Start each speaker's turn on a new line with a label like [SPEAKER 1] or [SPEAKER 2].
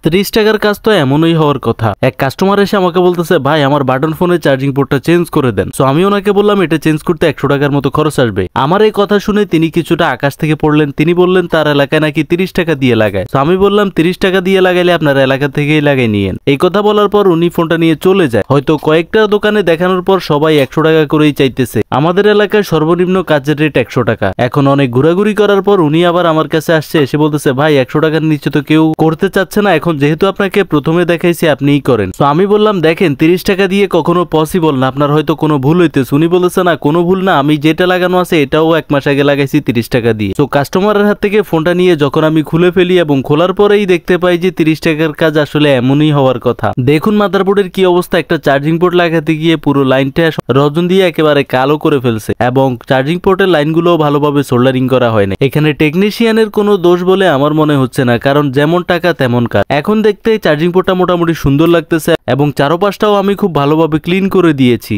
[SPEAKER 1] 30 টাকার কাজ তো এমনই হওয়ার কথা। এক কাস্টমার এসে আমাকে বলতেছে, ভাই আমার বাটন ফোনের চার্জিং পোর্টটা চেঞ্জ করে দেন। সো আমি ওনাকে বললাম এটা চেঞ্জ করতে 100 টাকার মতো খরচ আসবে। আমার এই কথা শুনে তিনি কিছুটা আকাশ থেকে পড়লেন। তিনি বললেন তার এলাকায় নাকি 30 টাকা দিয়ে লাগায়। তো আমি বললাম 30 টাকা দিয়ে লাগাইলে আপনার এলাকা থেকেই লাগাই নিয়েন। এই কথা বলার পর উনি ফোনটা নিয়ে চলে যায়। হয়তো কয়েকটা দোকানে দেখানোর পর সবাই 100 টাকা করেই চাইতেছে। আমাদের এলাকায় সর্বনিম্ন কাজের রেট 100 টাকা। এখন অনেক ঘোরাঘুরি করার পর উনি আবার আমার কাছে আসছে, এসে বলতেছে, ভাই 100 টাকার নিচে তো কেউ করতে চাচ্ছে না, এখন যেহেতু আপনাকে প্রথমে দেখাইছি আপনিই করেন। তো আমি বললাম দেখেন 30 টাকা দিয়ে কখনো পসিবল না, আপনার হয়তো কোনো ভুল হইতেছে। উনি বলেছে না কোনো ভুল না, আমি যেটা লাগানো আছে এটাও 1 মাস আগে লাগাইছি 30 টাকা দিয়ে। তো কাস্টমারের হাত থেকে ফোনটা নিয়ে যখন আমি খুলে ফেলি এবং খোলার পরেই দেখতে পাই যে 30 টাকার কাজ আসলে এমনই হওয়ার কথা। দেখুন মাদারবোর্ডের কি অবস্থা, একটা চার্জিং পোর্ট লাগাতে গিয়ে পুরো লাইনটা রজন দিয়ে একেবারে কালো করে ফেলছে এবং চার্জিং পোর্টের লাইনগুলো ভালোভাবে সোল্ডারিং করা হয় না। এখানে টেকনিশিয়ানের কোনো দোষ বলে আমার মনে হচ্ছে না, কারণ যেমন টাকা তেমন কাজ। এখন দেখতে চার্জিং পোর্টটা মোটামুটি সুন্দর লাগতেছে এবং চারপাশটাও আমি খুব ভালোভাবে ক্লিন করে দিয়েছি।